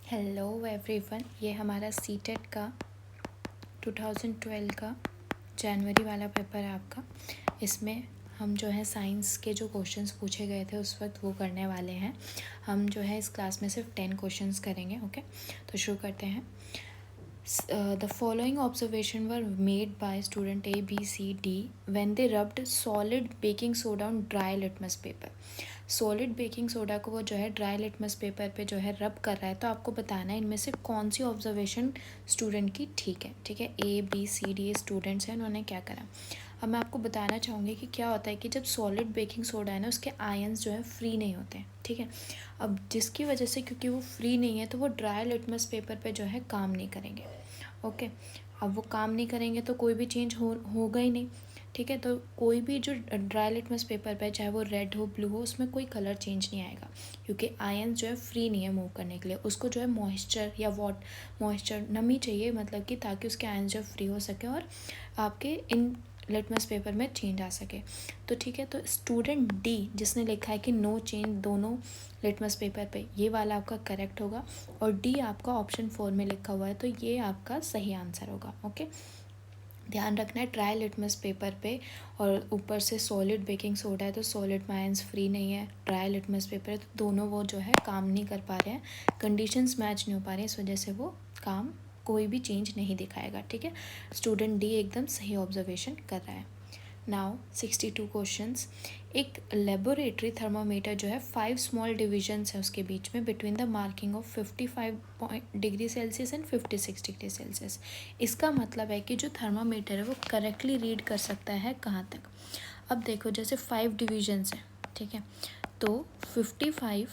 Hello everyone, ये हमारा CTET का 2012 का जनवरी वाला पेपर है आपका। इसमें हम जो है साइंस के जो क्वेश्चंस पूछे गए थे उस वक्त वो करने वाले हैं। हम जो है इस क्लास में सिर्फ 10 क्वेश्चंस करेंगे। ओके, तो शुरू करते हैं। The following observation were made by student A, B, C, D when they rubbed solid baking soda on dry litmus paper. Solid baking soda को वो जो है ड्राई लिटमस पेपर पे जो है रब कर रहा है, तो आपको बताना है इनमें से कौन सी ऑब्जर्वेशन स्टूडेंट की ठीक है। ठीक है, A B C D students हैं, उन्होंने क्या करा। अब मैं आपको बताना चाहूँगी कि क्या होता है कि जब सॉलिड बेकिंग सोडा है ना, उसके आयंस जो है फ्री नहीं होते हैं। ठीक है, अब जिसकी वजह से क्योंकि वो फ्री नहीं है तो वो ड्राई लिटमस पेपर पे जो है काम नहीं करेंगे। ओके, अब वो काम नहीं करेंगे तो कोई भी चेंज होगा ही नहीं। ठीक है, तो कोई भी जो ड्राई लिटमस पेपर पे चाहे वो रेड हो ब्लू हो, उसमें कोई कलर चेंज नहीं आएगा क्योंकि आयन जो है फ्री नहीं है मूव करने के लिए। उसको जो है मॉइस्चर या मॉइस्चर नमी चाहिए, मतलब कि ताकि उसके आयन जो फ्री हो सके और आपके इन लिटमस पेपर में चेंज आ सके। तो ठीक है, तो स्टूडेंट डी जिसने लिखा है कि नो चेंज दोनों लिटमस पेपर पे, ये वाला आपका करेक्ट होगा। और डी आपका ऑप्शन 4 में लिखा हुआ है, तो ये आपका सही आंसर होगा। ओके, ध्यान रखना है ड्राई लिटमस पेपर पे और ऊपर से सॉलिड बेकिंग सोडा है तो सॉलिड में आयंस फ्री नहीं है। ड्राई लिटमस पेपर है तो दोनों वो जो है काम नहीं कर पा रहे हैं, कंडीशंस मैच नहीं हो पा रही हैं, इस वजह से वो काम कोई भी चेंज नहीं दिखाएगा। ठीक है, स्टूडेंट डी एकदम सही ऑब्जर्वेशन कर रहा है। Now 62 questions. एक लेबोरेटरी थर्मामीटर जो है 5 स्मॉल डिविजन्स है उसके बीच में between the marking of 55 degree Celsius and 56 degree Celsius. इसका मतलब है कि जो थर्मामीटर है वो करेक्टली रीड कर सकता है कहाँ तक। अब देखो, जैसे 5 डिविजन्स हैं, ठीक है, तो 55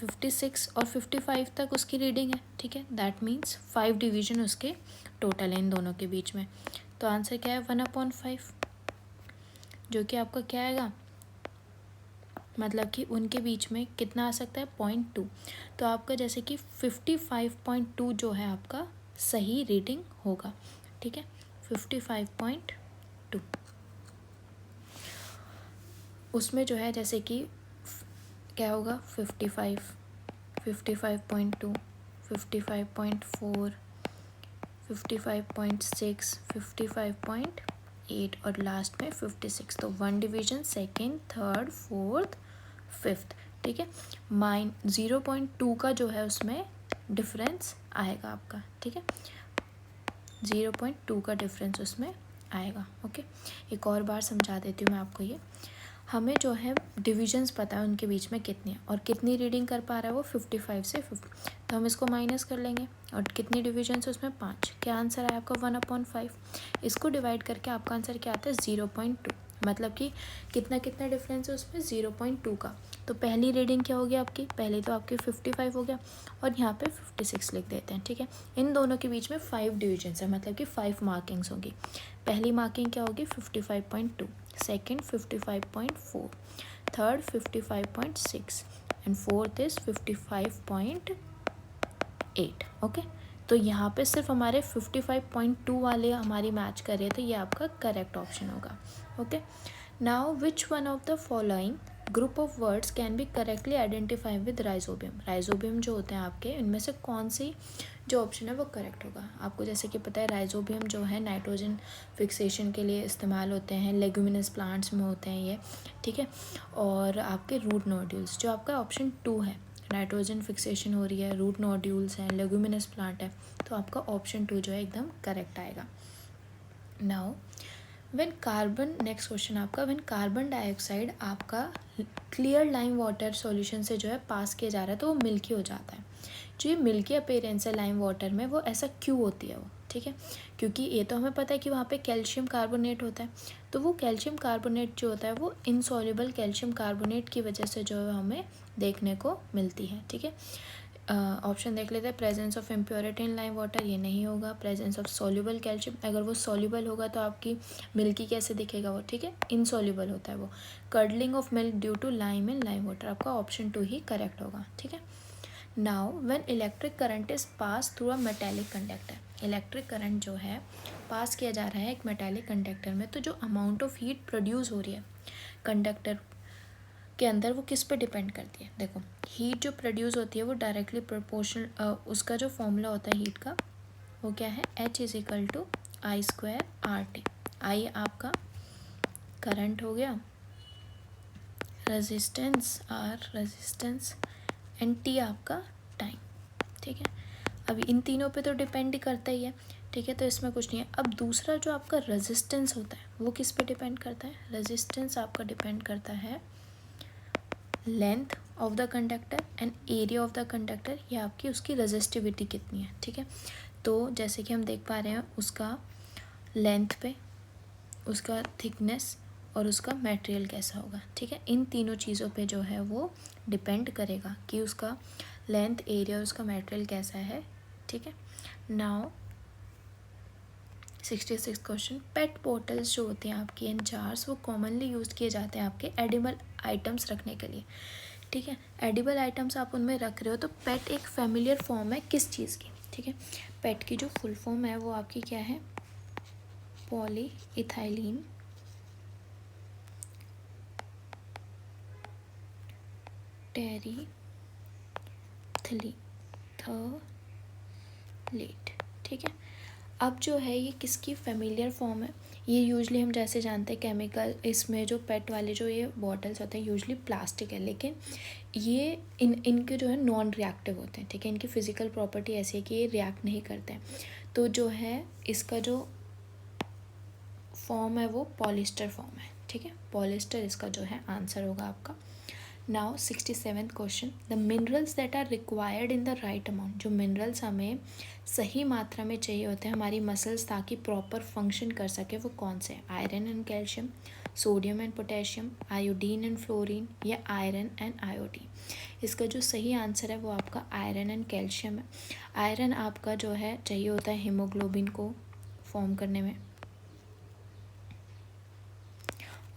56 और 55 तक उसकी रीडिंग है। ठीक है, दैट मीन्स 5 डिवीजन उसके टोटल है इन दोनों के बीच में। तो आंसर क्या है 1/5, जो कि आपका क्या आएगा, मतलब कि उनके बीच में कितना आ सकता है 0.2। तो आपका जैसे कि 55.2 जो है आपका सही रीडिंग होगा। ठीक है, 55.2 उसमें जो है जैसे कि क्या होगा 55, 55.2, 55.4, 55.6, 55.8 और लास्ट में 56। तो 1 division second, third, fourth, fifth. ठीक है, 0.2 का जो है उसमें डिफरेंस आएगा आपका। ठीक है, 0.2 का डिफरेंस उसमें आएगा। ओके, एक और बार समझा देती हूँ मैं आपको। ये हमें जो है डिविजन्स पता है उनके बीच में कितनी है और कितनी रीडिंग कर पा रहा है वो 55 से 50, तो हम इसको माइनस कर लेंगे और कितनी डिविजन्स उसमें 5। क्या आंसर आया आपका 1/5। इसको डिवाइड करके आपका आंसर क्या आता है 0.2, मतलब कि कितना कितना डिफरेंस है उसमें 0.2 का। तो पहली रीडिंग क्या होगी आपकी, पहले तो आपकी 55 हो गया और यहाँ पे 56 लिख देते हैं। ठीक है, इन दोनों के बीच में 5 डिविजन्स है, मतलब कि 5 मार्किंग्स होगी। पहली मार्किंग क्या होगी 55.2, second 55.4, third 55.6 and fourth is 55.8। Okay, तो यहाँ पे सिर्फ हमारे 55.2 वाले हमारी मैच कर रहे थे, ये आपका करेक्ट ऑप्शन होगा। Okay, now which one of the following group of words can be correctly identify with rhizobium. Rhizobium जो होते हैं आपके, इनमें से कौन सी जो ऑप्शन है वो करेक्ट होगा। आपको जैसे कि पता है राइजोबियम जो है नाइट्रोजन फिक्सेशन के लिए इस्तेमाल होते हैं, लेग्यूमिनस प्लांट्स में होते हैं ये। ठीक है, और आपके रूट नोड्यूल्स जो आपका ऑप्शन 2 है, नाइट्रोजन फिक्सेशन हो रही है, रूट नोड्यूल्स हैं, लेग्यूमिनस प्लांट है, तो आपका ऑप्शन 2 जो है एकदम करेक्ट आएगा। Now when carbon, next question आपका, व्हेन कार्बन डाइऑक्साइड आपका क्लियर लाइम वाटर सॉल्यूशन से जो है पास किया जा रहा है तो वो मिल्की हो जाता है। जो ये मिल्की अपीयरेंस है लाइम वाटर में, वो ऐसा क्यों होती है वो। ठीक है, क्योंकि ये तो हमें पता है कि वहाँ पे कैल्शियम कार्बोनेट होता है, तो वो कैल्शियम कार्बोनेट जो होता है वो इनसॉल्युबल कैल्शियम कार्बोनेट की वजह से जो है हमें देखने को मिलती है। ठीक है, ऑप्शन देख लेते हैं। Presence of impurity in lime water, ये नहीं होगा। प्रेजेंस ऑफ सॉल्युबल कैल्शियम, अगर वो सॉल्युबल होगा तो आपकी मिल्की कैसे दिखेगा वो। ठीक है, इनसॉल्युबल होता है वो। Curdling of milk due to lime in lime water, आपका ऑप्शन 2 ही करेक्ट होगा। ठीक है, now when electric current is pass through a metallic conductor, electric current जो है पास किया जा रहा है एक मेटेलिक कंडक्टर में, तो जो अमाउंट ऑफ हीट प्रोड्यूस हो रही है कंडक्टर के अंदर वो किस पे डिपेंड करती है। देखो हीट जो प्रोड्यूस होती है वो डायरेक्टली प्रोपोर्शनल, उसका जो फॉर्मूला होता है हीट का वो क्या है, H=I² RT। आई आपका करंट हो गया, रेजिस्टेंस एंड टी आपका टाइम। ठीक है, अभी इन तीनों पे तो डिपेंड ही करता ही है। ठीक है, तो इसमें कुछ नहीं है। अब दूसरा जो आपका रेजिस्टेंस होता है वो किस पे डिपेंड करता है, रेजिस्टेंस आपका डिपेंड करता है length of the conductor and area of the conductor, या आपकी उसकी रेजिस्टिविटी कितनी है। ठीक है, तो जैसे कि हम देख पा रहे हैं उसका लेंथ पे, उसका थिकनेस और उसका मटेरियल कैसा होगा। ठीक है, इन तीनों चीज़ों पे जो है वो डिपेंड करेगा कि उसका लेंथ, एरिया, उसका मटेरियल कैसा है। ठीक है, नाउ 66 क्वेश्चन, पेट बॉटल्स जो होते हैं आपकी एंड जार्स वो कॉमनली यूज़ किए जाते हैं आपके एडिबल आइटम्स रखने के लिए। ठीक है, एडिबल आइटम्स आप उनमें रख रहे हो तो पेट एक फेमिलियर फॉर्म है किस चीज़ की। ठीक है, पेट की जो फुल फॉर्म है वो आपकी क्या है, पॉली इथाइलिन टेरीथलीट। ठीक है, अब जो है ये किसकी फेमिलियर फॉर्म है, ये यूजली हम जैसे जानते हैं केमिकल, इसमें जो पेट वाले जो ये बॉटल्स होते हैं यूजली प्लास्टिक है, लेकिन ये इनके जो है नॉन रिएक्टिव होते हैं। ठीक है, इनकी फ़िज़िकल प्रॉपर्टी ऐसी है कि ये रिएक्ट नहीं करते हैं। तो जो है इसका जो फॉर्म है वो पॉलिस्टर फॉर्म है। ठीक है, पॉलिस्टर इसका जो है आंसर होगा आपका। Now 67th question, the minerals that are required in the right amount, जो मिनरल्स हमें सही मात्रा में चाहिए होते हैं हमारी मसल्स ताकि प्रॉपर फंक्शन कर सके, वो कौन से हैं, iron and calcium, sodium and potassium, iodine and fluorine, या आयरन एंड आयोडीन। इसका जो सही आंसर है वो आपका आयरन एंड कैल्शियम है। आयरन आपका जो है चाहिए होता है हीमोग्लोबिन को फॉर्म करने में।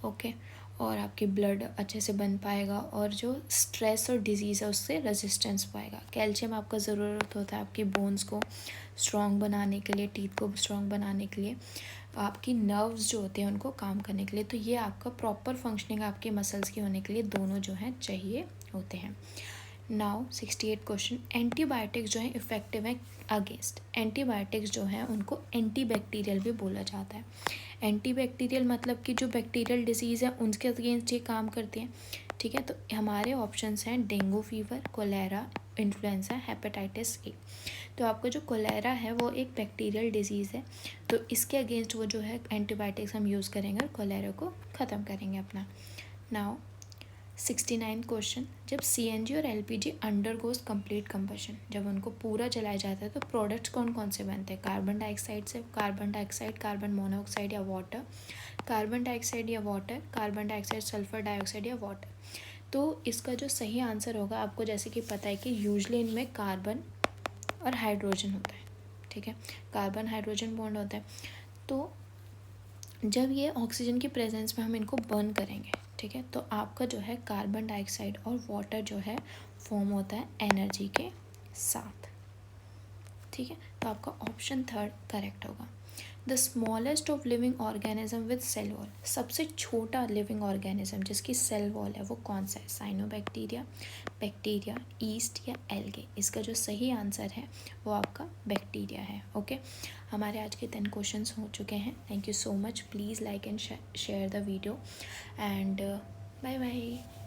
ओके, और आपकी ब्लड अच्छे से बन पाएगा और जो स्ट्रेस और डिजीज़ है उससे रेजिस्टेंस पाएगा। कैल्शियम आपका ज़रूरत होता है आपकी बोन्स को स्ट्रॉन्ग बनाने के लिए, टीथ को स्ट्रॉन्ग बनाने के लिए, आपकी नर्व्स जो होते हैं उनको काम करने के लिए। तो ये आपका प्रॉपर फंक्शनिंग आपके मसल्स की होने के लिए दोनों जो हैं चाहिए होते हैं। नाउ 68 क्वेश्चन, एंटीबायोटिक्स जो हैं इफ़ेक्टिव हैं अगेंस्ट, एंटीबायोटिक्स जो हैं उनको एंटीबैक्टीरियल भी बोला जाता है। एंटीबैक्टीरियल मतलब कि जो बैक्टीरियल डिजीज़ है उनके अगेंस्ट ये काम करते हैं। ठीक है, तो हमारे ऑप्शंस हैं dengue fever, cholera, influenza, hepatitis A. तो आपका जो कोलेरा है वो एक बैक्टीरियल डिजीज़ है, तो इसके अगेंस्ट वो जो है एंटीबायोटिक्स हम यूज़ करेंगे और कोलेरा को ख़त्म करेंगे अपना। नाउ 69 क्वेश्चन, जब CNG और LPG अंडरगोज कंप्लीट कंबशन, जब उनको पूरा जलाया जाता है तो प्रोडक्ट्स कौन कौन से बनते हैं, कार्बन डाइऑक्साइड से, कार्बन डाइऑक्साइड, कार्बन मोनोऑक्साइड या वाटर, कार्बन डाइऑक्साइड या water, carbon dioxide, sulphur dioxide या वाटर। तो इसका जो सही आंसर होगा, आपको जैसे कि पता है कि यूजली इनमें कार्बन और हाइड्रोजन होता है। ठीक है, कार्बन हाइड्रोजन बॉन्ड होता है। तो जब ये ऑक्सीजन की प्रेजेंस में हम इनको बर्न करेंगे, ठीक है, तो आपका जो है कार्बन डाइऑक्साइड और वाटर जो है फॉर्म होता है एनर्जी के साथ। ठीक है, तो आपका ऑप्शन 3 करेक्ट होगा। The smallest of living organism with cell wall, सबसे छोटा लिविंग ऑर्गेनिज्म जिसकी सेल वॉल है वो कौन सा है, साइनोबैक्टीरिया, बैक्टीरिया, ईस्ट या एल्गे। इसका जो सही आंसर है वो आपका बैक्टीरिया है। ओके, हमारे आज के 10 क्वेश्चंस हो चुके हैं। Thank you so much, please like and share the video and bye bye.